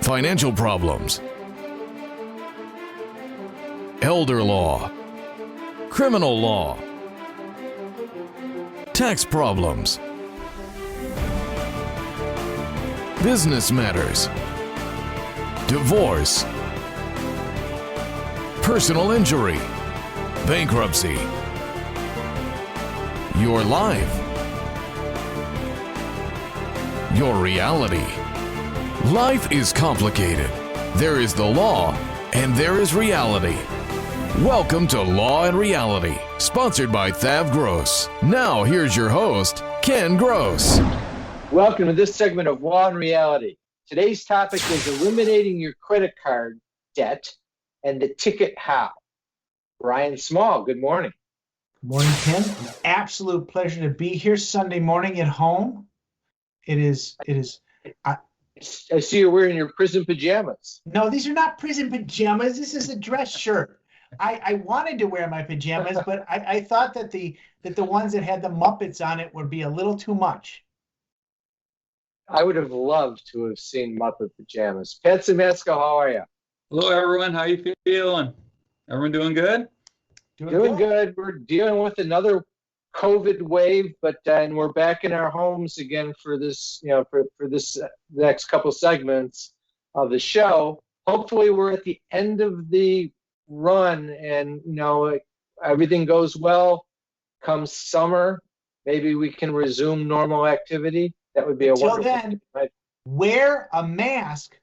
financial problems, elder law, criminal law, tax problems, business matters, divorce, personal injury, bankruptcy, your life, your reality. Life is complicated. There is the law and there is reality. Welcome to Law and Reality, sponsored by THAV GROSS. Now here's your host, Ken Gross. Welcome to this segment of Law and Reality. Today's topic is eliminating your credit card debt and the ticket how. Brian Small, good morning. Good morning, Ken. An absolute pleasure to be here Sunday morning at home. It is. I see you're wearing your prison pajamas. No, these are not prison pajamas. This is a dress shirt. I wanted to wear my pajamas, but I thought that the ones that had the Muppets on it would be a little too much. I would have loved to have seen Muppet pajamas. Pat Simasko, how are you? Hello, everyone. How you feeling? Everyone doing good? Doing good. We're dealing with another COVID wave, and we're back in our homes again for this, for this next couple segments of the show. Hopefully, we're at the end of the run, and everything goes well. Comes summer, maybe we can resume normal activity. That would be a wonderful then, thing, right? Wear a mask,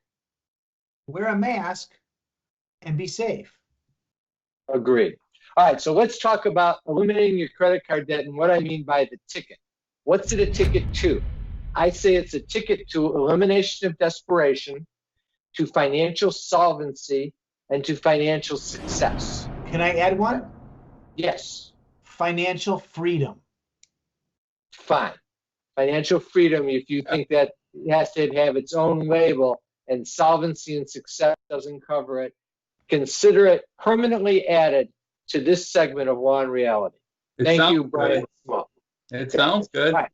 and be safe. Agreed. All right, so let's talk about eliminating your credit card debt and what I mean by the ticket. What's it a ticket to? I say it's a ticket to elimination of desperation, to financial solvency, and to financial success. Can I add one? Yes. Financial freedom. Fine. Financial freedom, if you think that it has to have its own label and solvency and success doesn't cover it, consider it permanently added to this segment of Law and Reality. Thank you, Brian. It sounds good. All right.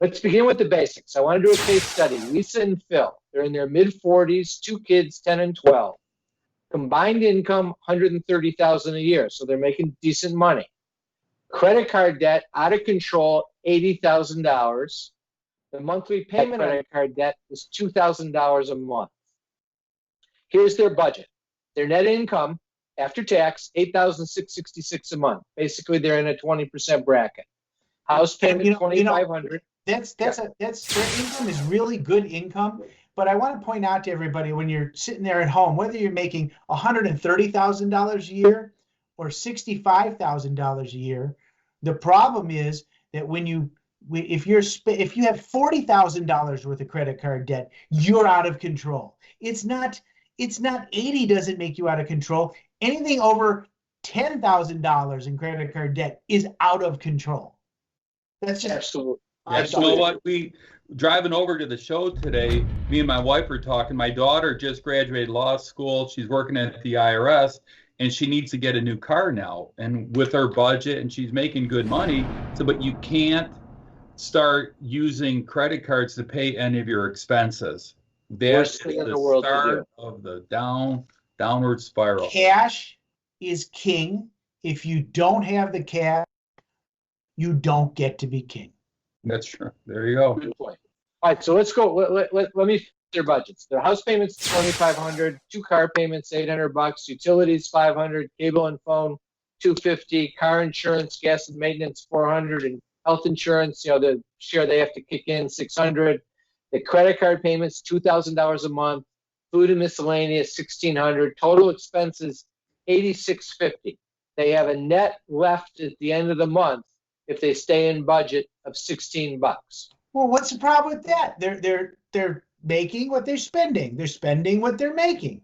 Let's begin with the basics. I want to do a case study. Lisa and Phil, they're in their mid-40s, 2 kids, 10 and 12. Combined income, $130,000 a year, so they're making decent money. Credit card debt, out of control, $80,000. The monthly payment on credit card debt is $2,000 a month. Here's their budget. Their net income, after tax, $8,666 a month. Basically, they're in a 20% bracket. House payment, $2,500. Their income is really good income. But I want to point out to everybody, when you're sitting there at home, whether you're making $130,000 a year or $65,000 a year, the problem is that if you have $40,000 worth of credit card debt, you're out of control. It's not 80 doesn't make you out of control. Anything over $10,000 in credit card debt is out of control. That's just absolutely. You know what? Driving over to the show today, me and my wife were talking. My daughter just graduated law school. She's working at the IRS, and she needs to get a new car now. And with her budget, and she's making good money. So, but you can't start using credit cards to pay any of your expenses. That's the start of the downward spiral. Cash is king. If you don't have the cash, you don't get to be king. That's true. There you go. Good point. All right, so let's go. Let me fix their budgets. Their house payments $2,500, 2 car payments $800, utilities $500, cable and phone $250, car insurance, gas and maintenance $400, and health insurance, the share they have to kick in $600. The credit card payments $2,000 a month, food and miscellaneous $1,600, total expenses $8,650. They have a net left at the end of the month if they stay in budget of $16. Well, what's the problem with that? They're making what they're spending. They're spending what they're making.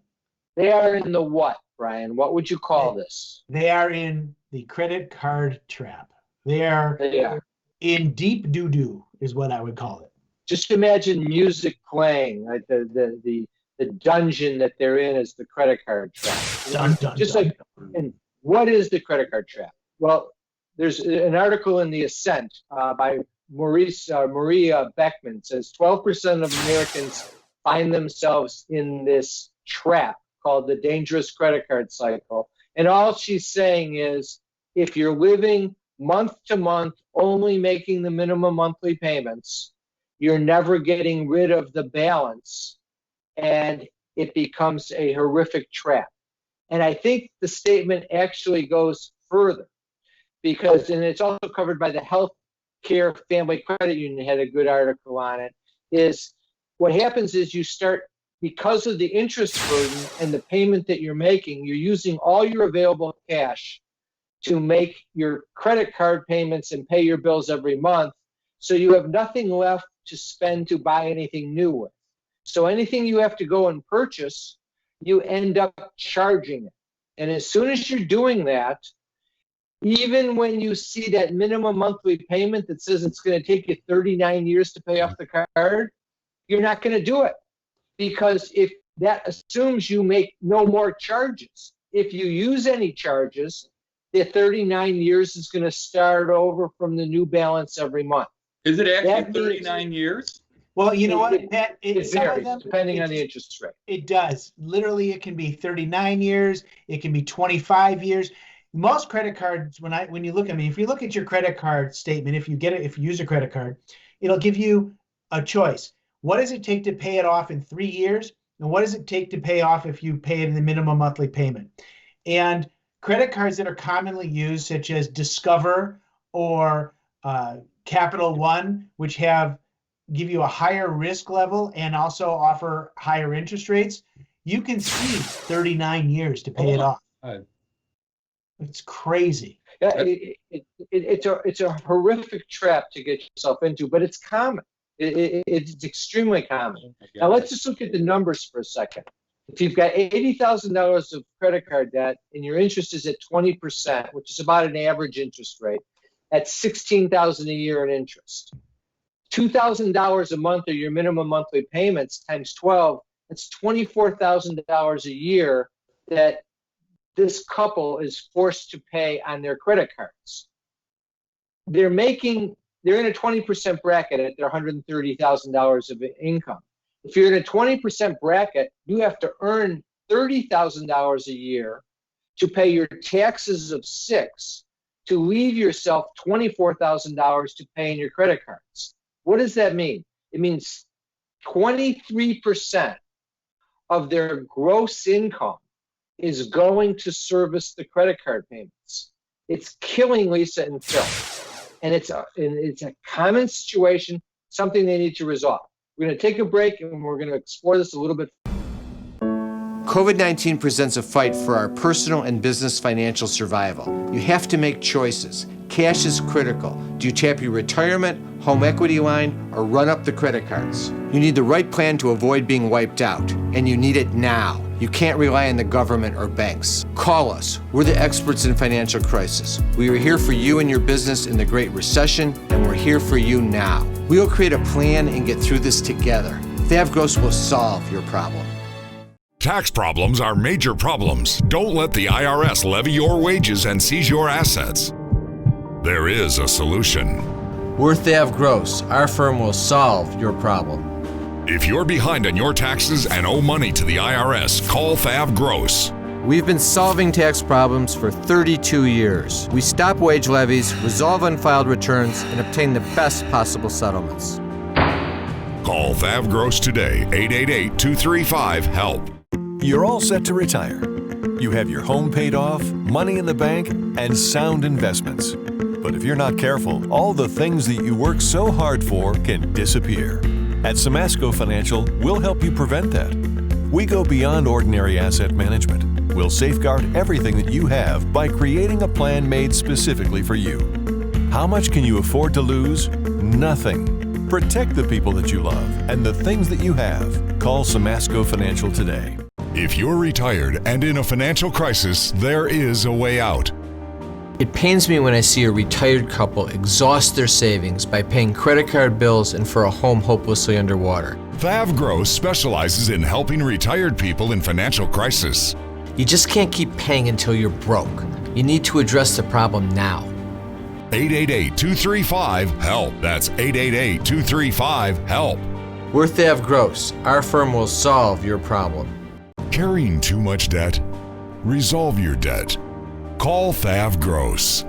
They are in the what, Brian? What would you call this? They are in the credit card trap. They are in deep doo-doo is what I would call it. Just imagine music playing, like the dungeon that they're in is the credit card trap. And what is the credit card trap? Well, there's an article in The Ascent by Maria Beckman says 12% of Americans find themselves in this trap called the dangerous credit card cycle. And all she's saying is, if you're living month to month, only making the minimum monthly payments, you're never getting rid of the balance, and it becomes a horrific trap. And I think the statement actually goes further, because, and it's also covered by the Health Care Family Credit Union, had a good article on it, is what happens is you start, because of the interest burden and the payment that you're making, you're using all your available cash to make your credit card payments and pay your bills every month. So you have nothing left to spend to buy anything new with. So anything you have to go and purchase, you end up charging it. And as soon as you're doing that, even when you see that minimum monthly payment that says it's going to take you 39 years to pay off the card, you're not going to do it, because if that assumes you make no more charges. If you use any charges, the 39 years is going to start over from the new balance every month. Is it actually 39 years? Well, you know what, Pat? It varies depending on the interest rate. It does. Literally, it can be 39 years. It can be 25 years. Most credit cards, when you look at me, if you look at your credit card statement, if you use a credit card, it'll give you a choice. What does it take to pay it off in 3 years? And what does it take to pay off if you pay it in the minimum monthly payment? And credit cards that are commonly used, such as Discover or Capital One, which give you a higher risk level and also offer higher interest rates, you can see 39 years to pay it off. It's crazy. Yeah, it's a horrific trap to get yourself into, but it's common. It's extremely common. Now let's just look at the numbers for a second. If you've got $80,000 of credit card debt and your interest is at 20%, which is about an average interest rate, that's $16,000 a year in interest. $2,000 a month are your minimum monthly payments times 12. That's $24,000 a year that this couple is forced to pay on their credit cards. They're in a 20% bracket at their $130,000 of income. If you're in a 20% bracket, you have to earn $30,000 a year to pay your taxes of $6,000 to leave yourself $24,000 to pay in your credit cards. What does that mean? It means 23% of their gross income is going to service the credit card payments. It's killing Lisa and Phil. And it's a common situation, something they need to resolve. We're going to take a break and we're going to explore this a little bit. COVID-19 presents a fight for our personal and business financial survival. You have to make choices. Cash is critical. Do you tap your retirement, home equity line, or run up the credit cards? You need the right plan to avoid being wiped out, and you need it now. You can't rely on the government or banks. Call us. We're the experts in financial crisis. We are here for you and your business in the Great Recession, and we're here for you now. We will create a plan and get through this together. THAV GROSS will solve your problem. Tax problems are major problems. Don't let the IRS levy your wages and seize your assets. There is a solution. We're THAV GROSS. Our firm will solve your problem. If you're behind on your taxes and owe money to the IRS, call THAV GROSS. We've been solving tax problems for 32 years. We stop wage levies, resolve unfiled returns, and obtain the best possible settlements. Call THAV GROSS today, 888-235-HELP. You're all set to retire. You have your home paid off, money in the bank, and sound investments. But if you're not careful, all the things that you work so hard for can disappear. At Samasco Financial, we'll help you prevent that. We go beyond ordinary asset management. We'll safeguard everything that you have by creating a plan made specifically for you. How much can you afford to lose? Nothing. Protect the people that you love and the things that you have. Call Samasco Financial today. If you're retired and in a financial crisis, there is a way out. It pains me when I see a retired couple exhaust their savings by paying credit card bills and for a home hopelessly underwater. THAV GROSS specializes in helping retired people in financial crisis. You just can't keep paying until you're broke. You need to address the problem now. 888-235-HELP. That's 888-235-HELP. We're THAV GROSS. Our firm will solve your problem. Carrying too much debt? Resolve your debt. Call THAV GROSS.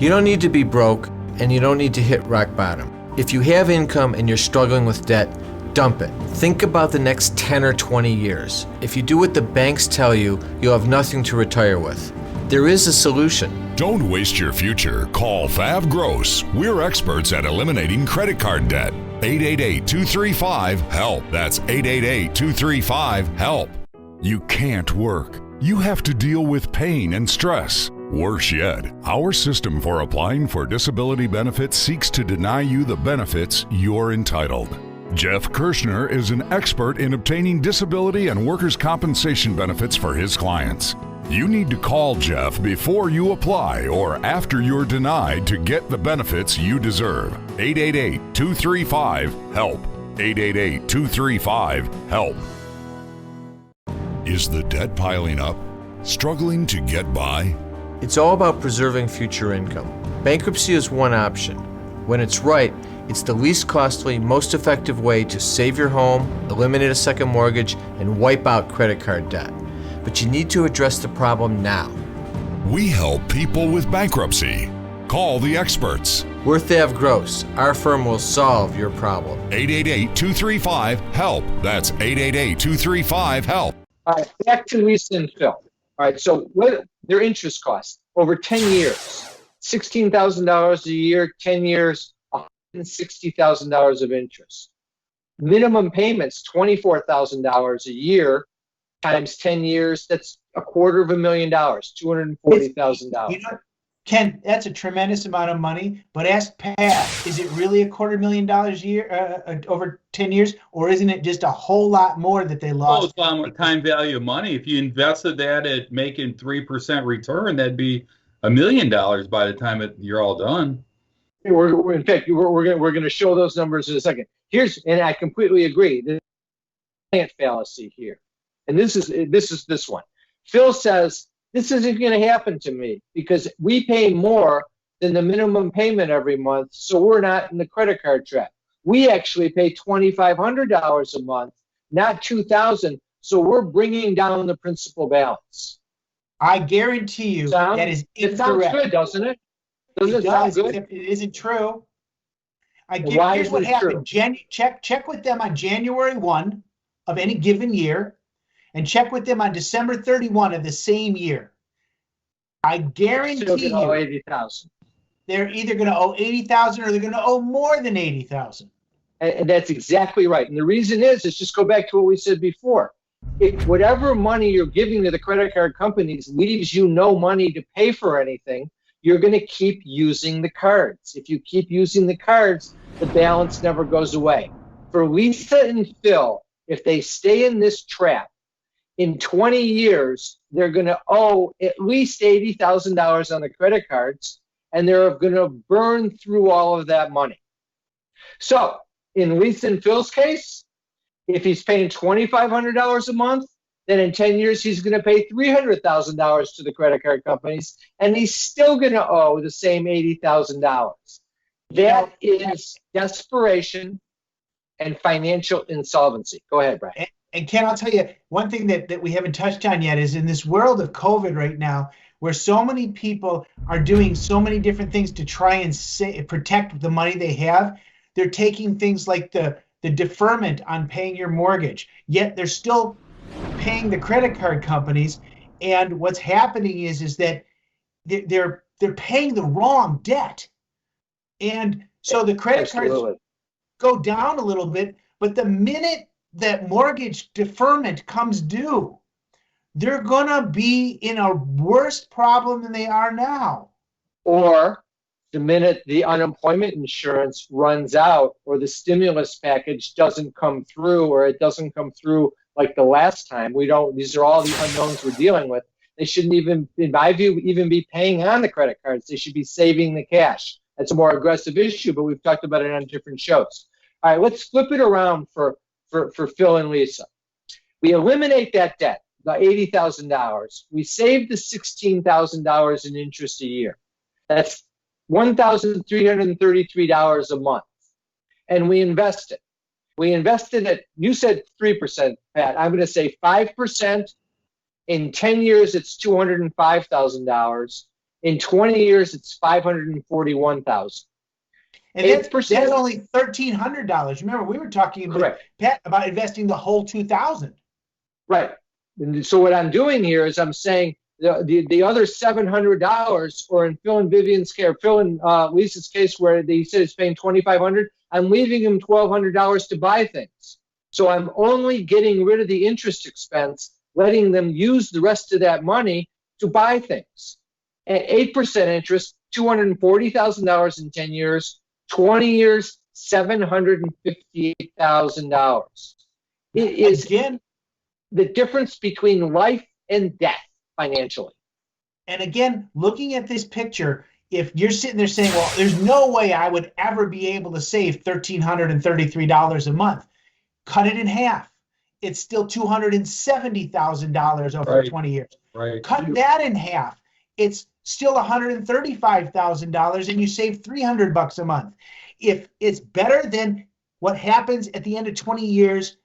You don't need to be broke, and you don't need to hit rock bottom. If you have income and you're struggling with debt, dump it. Think about the next 10 or 20 years. If you do what the banks tell you, you'll have nothing to retire with. There is a solution. Don't waste your future. Call THAV GROSS. We're experts at eliminating credit card debt. 888-235-HELP. That's 888-235-HELP. You can't work. You have to deal with pain and stress. Worse yet, our system for applying for disability benefits seeks to deny you the benefits you're entitled. Jeff Kirschner is an expert in obtaining disability and workers' compensation benefits for his clients. You need to call Jeff before you apply or after you're denied to get the benefits you deserve. 888-235-HELP. 888-235-HELP. Is the debt piling up? Struggling to get by? It's all about preserving future income. Bankruptcy is one option. When it's right, it's the least costly, most effective way to save your home, eliminate a second mortgage, and wipe out credit card debt. But you need to address the problem now. We help people with bankruptcy. Call the experts. We're THAV GROSS. Our firm will solve your problem. 888-235-HELP. That's 888-235-HELP. All right, back to Lisa and Phil. All right, so what their interest costs over 10 years, $16,000 a year, 10 years, $160,000 of interest. Minimum payments, $24,000 a year times 10 years, that's $250,000, $240,000. You know, Ken, that's a tremendous amount of money, but ask Pat, is it really $250,000 a year over 10 years, or isn't it just a whole lot more that they lost? Well, it's on time value of money. If you invested that at making 3% return, that'd be $1 million by the time you're all done. In fact, we're going to show those numbers in a second. And I completely agree. There's a client fallacy here. And this is this one. Phil says, this isn't going to happen to me because we pay more than the minimum payment every month, so we're not in the credit card trap. We actually pay $2,500 a month, not $2,000, so we're bringing down the principal balance. I guarantee you that is incorrect. It sounds good, doesn't it? Doesn't it sound good? It isn't true. Why Here's what happened. Check with them on January 1 of any given year, and check with them on December 31 of the same year. I guarantee you, $80,000. They're either going to owe $80,000 or they're going to owe more than $80,000. And that's exactly right. And the reason is just go back to what we said before. If whatever money you're giving to the credit card companies leaves you no money to pay for anything, you're going to keep using the cards. If you keep using the cards, the balance never goes away. For Lisa and Phil, if they stay in this trap, in 20 years, they're going to owe at least $80,000 on the credit cards, and they're going to burn through all of that money. So in Lisa and Phil's case, if he's paying $2,500 a month, then in 10 years, he's going to pay $300,000 to the credit card companies, and he's still going to owe the same $80,000. That is desperation and financial insolvency. Go ahead, Brian. And Ken, I'll tell you, one thing that we haven't touched on yet is in this world of COVID right now, where so many people are doing so many different things to try and protect the money they have, they're taking things like the deferment on paying your mortgage, yet they're still paying the credit card companies. And what's happening is that they're paying the wrong debt. And so the credit cards go down a little bit, but the minute that mortgage deferment comes due, they're going to be in a worse problem than they are now. Or the minute the unemployment insurance runs out or the stimulus package doesn't come through, or it doesn't come through like the last time. These are all the unknowns we're dealing with. They shouldn't even, in my view, even be paying on the credit cards. They should be saving the cash. That's a more aggressive issue, but we've talked about it on different shows. All right, let's flip it around for Phil and Lisa. We eliminate that debt, the $80,000. We save the $16,000 in interest a year. That's $1,333 a month. And we invest it. We invested at, you said 3%, Pat. I'm going to say 5%. In 10 years, it's $205,000. In 20 years, it's $541,000. And that's only $1,300. Remember, we were talking about, Pat, about investing the whole $2,000. Right. And so what I'm doing here is I'm saying the other $700, or in Phil and Vivian's case, Phil and Lisa's case, where he said he's paying $2,500, I'm leaving him $1,200 to buy things. So I'm only getting rid of the interest expense, letting them use the rest of that money to buy things. At 8% interest, $240,000 in 10 years, 20 years, $758,000. It is, again, the difference between life and death financially. And again, looking at this picture, if you're sitting there saying, well, there's no way I would ever be able to save $1,333 a month, cut it in half. It's still $270,000 over 20 years. Right. Cut that in half. It's still $135,000, and you save $300 a month. If it's better than what happens at the end of 20 years,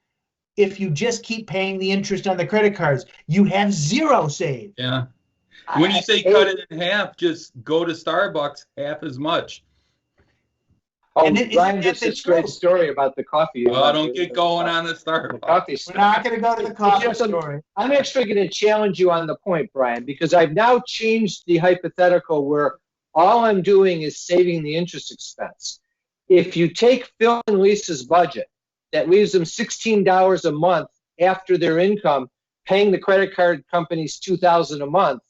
if you just keep paying the interest on the credit cards, you have zero saved. Yeah. When you say cut it in half, just go to Starbucks half as much. Oh, Brian just this great story about the coffee. Well, don't get going on the Starbucks. Coffee We're not going to go to the coffee story. I'm actually going to challenge you on the point, Brian, because I've now changed the hypothetical where all I'm doing is saving the interest expense. If you take Phil and Lisa's budget, that leaves them $16 a month after their income, paying the credit card companies $2,000 a month.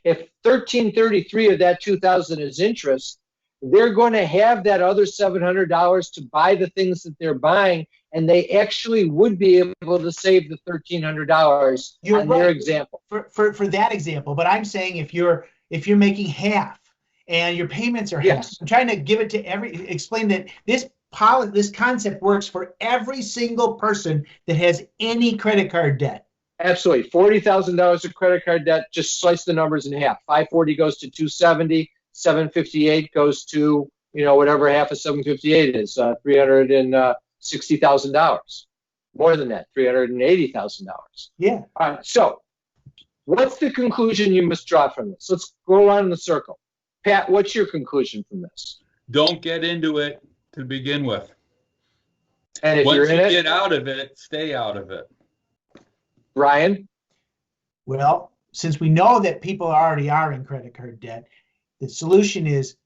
If $1,333 of that $2,000 is interest, they're going to have that other $700 to buy the things that they're buying, and they actually would be able to save the $1,300 on their example. For that example, but I'm saying if you're making half and your payments are half, I'm trying to give it to explain that this concept works for every single person that has any credit card debt. Absolutely. $40,000 of credit card debt, just slice the numbers in half. 540 goes to 270. 758 goes to, whatever half of 758 is, $360,000. More than that, $380,000. Yeah. All right. So what's the conclusion you must draw from this? Let's go around in the circle. Pat, what's your conclusion from this? Don't get into it to begin with. And if once you're in you get out of it, stay out of it. Brian? Well, since we know that people already are in credit card debt, the solution is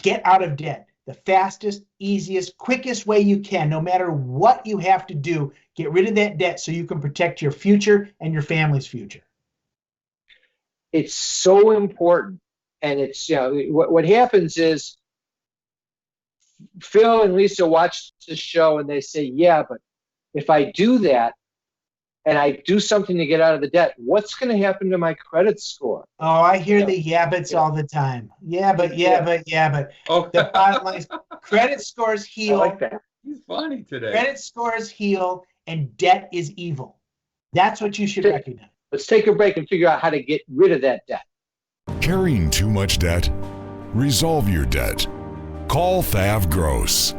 get out of debt. The fastest, easiest, quickest way you can, no matter what you have to do, get rid of that debt so you can protect your future and your family's future. It's so important. And it's, what happens is Phil and Lisa watch the show and they say, yeah, but if I do that, and I do something to get out of the debt, what's going to happen to my credit score? Oh, I hear the yeah-buts all the time. But. Oh. The bottom line is credit scores heal. I like that. He's funny today. Credit scores heal, and debt is evil. That's what you should recognize. Let's take a break and figure out how to get rid of that debt. Carrying too much debt? Resolve your debt. Call THAV GROSS.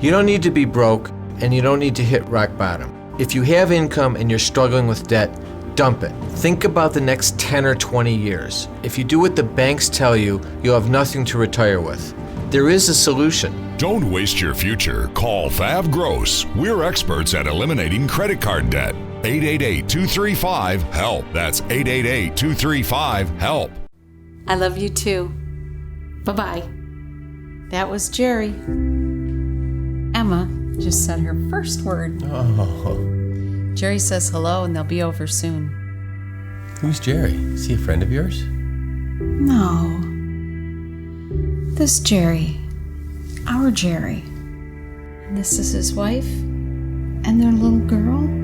You don't need to be broke, and you don't need to hit rock bottom. If you have income and you're struggling with debt, dump it. Think about the next 10 or 20 years. If you do what the banks tell you, you'll have nothing to retire with. There is a solution. Don't waste your future. Call THAV GROSS. We're experts at eliminating credit card debt. 888-235-HELP. That's 888-235-HELP. I love you too. Bye-bye. That was Jerry. Emma just said her first word. Oh. Jerry says hello and they'll be over soon. Who's Jerry? Is he a friend of yours? No. This Jerry. Our Jerry. And this is his wife and their little girl.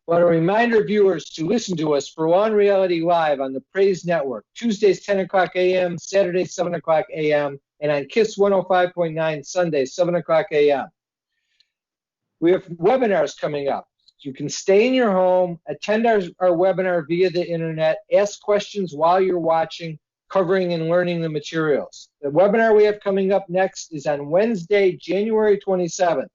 I want to remind our viewers to listen to us for On Reality Live on the Praise Network, Tuesdays 10 o'clock a.m., Saturdays 7 o'clock a.m., and on KISS 105.9 Sundays 7 o'clock a.m. We have webinars coming up. You can stay in your home, attend our webinar via the internet, ask questions while you're watching, covering and learning the materials. The webinar we have coming up next is on Wednesday, January 27th,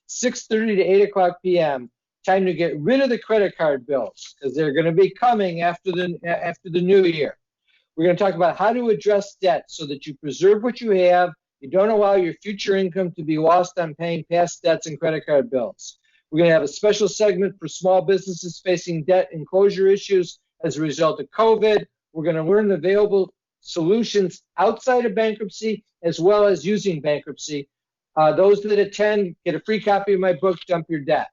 6:30 to 8 o'clock p.m. Time to get rid of the credit card bills because they're going to be coming after the new year. We're going to talk about how to address debt so that you preserve what you have. You don't allow your future income to be lost on paying past debts and credit card bills. We're going to have a special segment for small businesses facing debt and closure issues as a result of COVID. We're going to learn the available solutions outside of bankruptcy as well as using bankruptcy. Those that attend get a free copy of my book, Dump Your Debt.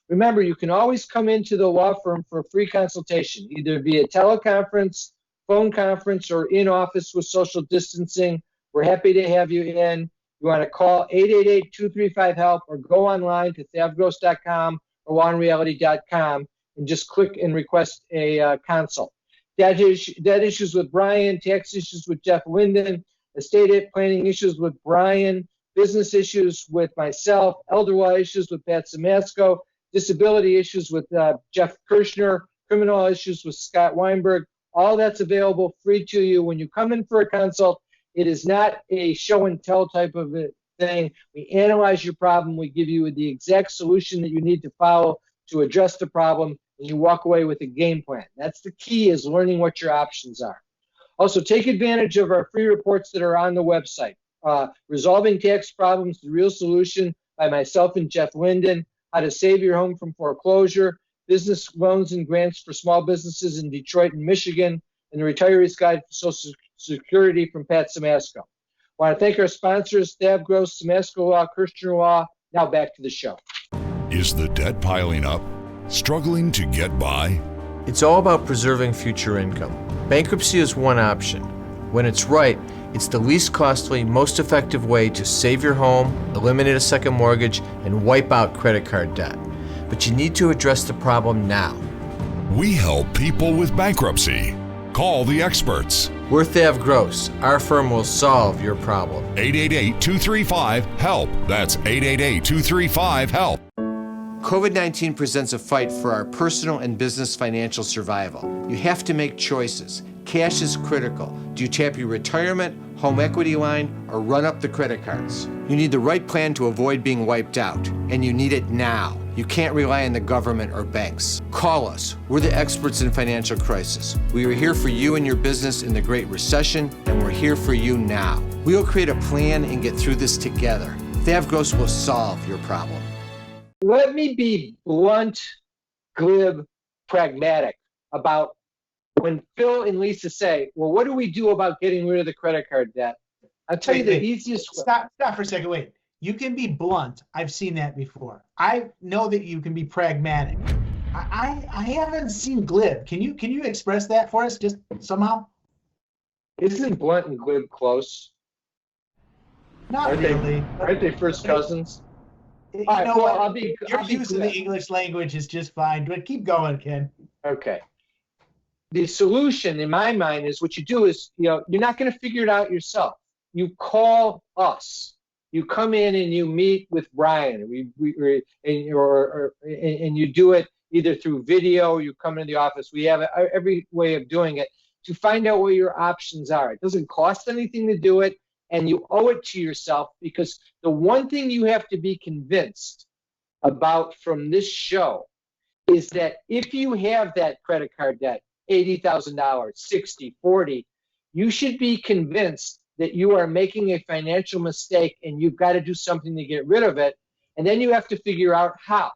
Remember, you can always come into the law firm for a free consultation, either via teleconference, phone conference, or in office with social distancing. We're happy to have you in. You want to call 888-235-HELP or go online to thavgross.com or lawandreality.com and just click and request a consult. Debt issues with Brian, tax issues with Jeff Linden, estate planning issues with Brian, business issues with myself, elder law issues with Pat Samasco, disability issues with Jeff Kirshner, criminal issues with Scott Weinberg. All that's available free to you when you come in for a consult. It is not a show and tell type of a thing. We analyze your problem. We give you the exact solution that you need to follow to address the problem, and you walk away with a game plan. That's the key, is learning what your options are. Also, take advantage of our free reports that are on the website. Resolving Tax Problems, The Real Solution by myself and Jeff Linden, How to Save Your Home from Foreclosure, Business Loans and Grants for Small Businesses in Detroit and Michigan, and the Retiree's Guide to Social Security from Pat Samasco. I want to thank our sponsors, THAV GROSS, Samasco Law, Kirshner Law. Now back to the show. Is the debt piling up? Struggling to get by? It's all about preserving future income. Bankruptcy is one option. When it's right, it's the least costly, most effective way to save your home, eliminate a second mortgage, and wipe out credit card debt. But you need to address the problem now. We help people with bankruptcy. Call the experts. We're THAV GROSS. Our firm will solve your problem. 888-235-HELP. That's 888-235-HELP. COVID-19 presents a fight for our personal and business financial survival. You have to make choices. Cash is critical. Do you tap your retirement, home equity line, or run up the credit cards? You need the right plan to avoid being wiped out, and you need it now. You can't rely on the government or banks. Call us. We're the experts in financial crisis. We were here for you and your business in the Great Recession, and we're here for you now. We'll create a plan and get through this together. THAV GROSS will solve your problem. Let me be blunt, glib, pragmatic about when Phil and Lisa say, well, what do we do about getting rid of the credit card debt? I'll tell you the easiest way. Stop for a second. Wait. You can be blunt. I've seen that before. I know that you can be pragmatic. I haven't seen glib. Can you express that for us just somehow? Isn't blunt and glib close? Not really. Aren't they first cousins? You All right, know well, what? Your use of the English language is just fine. But keep going, Ken. Okay. The solution, in my mind, is what you do is, you're not going to figure it out yourself. You call us. You come in and you meet with Brian, and you do it either through video or you come into the office. We have every way of doing it to find out what your options are. It doesn't cost anything to do it, and you owe it to yourself, because the one thing you have to be convinced about from this show is that if you have that credit card debt, $80,000, $60,000, $40,000, you should be convinced that you are making a financial mistake and you've got to do something to get rid of it. And then you have to figure out how.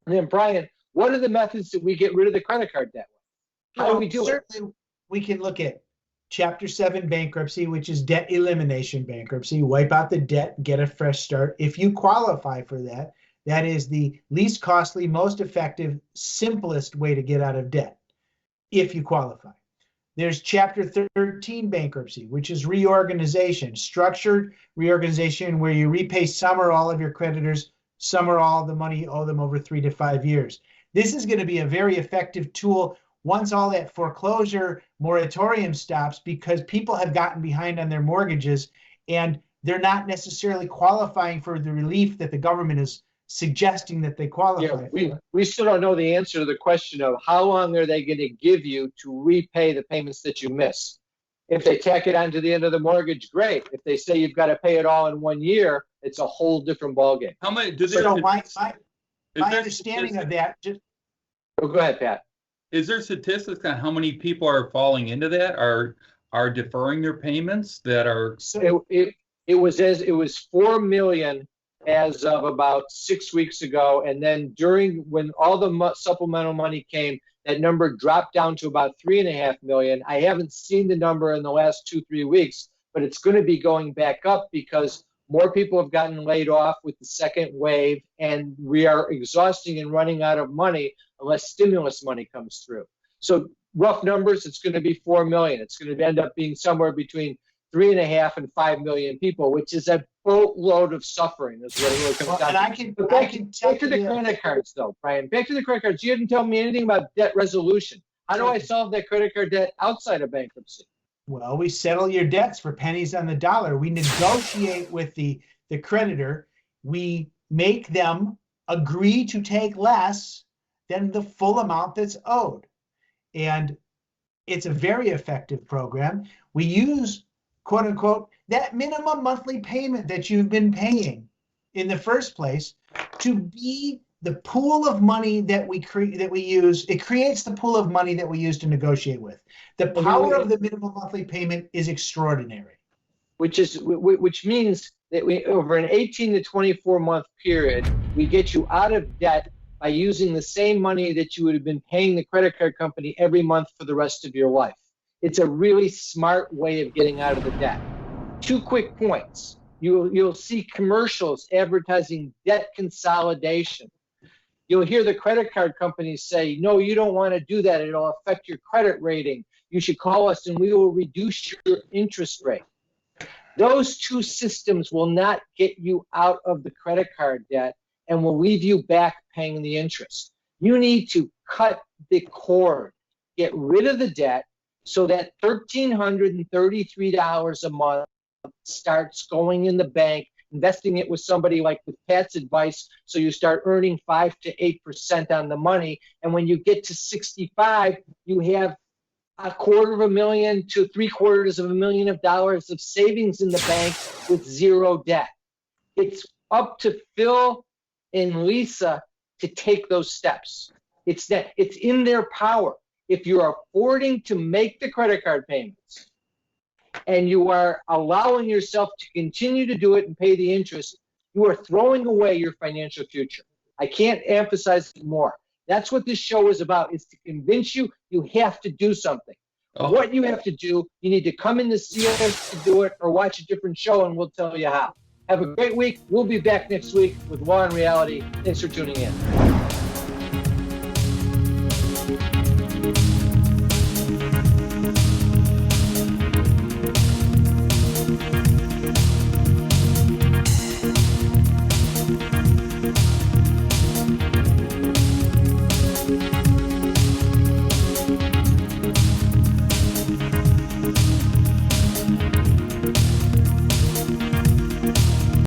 And then, Brian, what are the methods that we get rid of the credit card debt with? How do we do it? Certainly, we can look at Chapter 7 bankruptcy, which is debt elimination bankruptcy. Wipe out the debt, get a fresh start. If you qualify for that, that is the least costly, most effective, simplest way to get out of debt, if you qualify. There's Chapter 13 bankruptcy, which is reorganization, structured reorganization where you repay some or all of your creditors, some or all of the money you owe them over 3 to 5 years. This is going to be a very effective tool once all that foreclosure moratorium stops, because people have gotten behind on their mortgages and they're not necessarily qualifying for the relief that the government is suggesting that they qualify. We still don't know the answer to the question of how long are they going to give you to repay the payments that you miss. If they tack it on to the end of the mortgage, great. If they say you've got to pay it all in 1 year, it's a whole different ballgame. How many? So my understanding of that, just go ahead, Pat. Is there statistics on how many people are falling into that? Are deferring their payments that are? It was 4 million as of about 6 weeks ago, and then when all the supplemental money came, that number dropped down to about 3.5 million. I haven't seen the number in the last 2-3 weeks, but it's going to be going back up because more people have gotten laid off with the second wave, and we are exhausting and running out of money unless stimulus money comes through. So rough numbers, it's going to be 4 million. It's going to end up being somewhere between 3.5 and 5 million people, which is a boatload of suffering. Is what it really comes down to. Back to the credit cards, though, Brian. Back to the credit cards. You didn't tell me anything about debt resolution. How do I solve that credit card debt outside of bankruptcy? Well, we settle your debts for pennies on the dollar. We negotiate with the creditor. We make them agree to take less than the full amount that's owed. And it's a very effective program. We use, quote unquote, that minimum monthly payment that you've been paying in the first place to be the pool of money that we use. It creates the pool of money that we use to negotiate with. The power of the minimum monthly payment is extraordinary. Which means that over an 18 to 24 month period, we get you out of debt by using the same money that you would have been paying the credit card company every month for the rest of your life. It's a really smart way of getting out of the debt. 2 quick points. You'll see commercials advertising debt consolidation. You'll hear the credit card companies say, no, you don't want to do that. It'll affect your credit rating. You should call us and we will reduce your interest rate. Those 2 systems will not get you out of the credit card debt and will leave you back paying the interest. You need to cut the cord, get rid of the debt so that $1,333 a month starts going in the bank, investing it with somebody like with Pat's advice, so you start earning 5 to 8% on the money. And when you get to 65, you have $250,000 to $750,000 of savings in the bank with 0 debt. It's up to Phil and Lisa to take those steps. It's in their power. If you're affording to make the credit card payments and you are allowing yourself to continue to do it and pay the interest, you are throwing away your financial future. I can't emphasize it more. That's what this show is about, is to convince you have to do something. Oh. What you have to do, you need to come in to see us to do it or watch a different show and we'll tell you how. Have a great week. We'll be back next week with Law and Reality. Thanks for tuning in.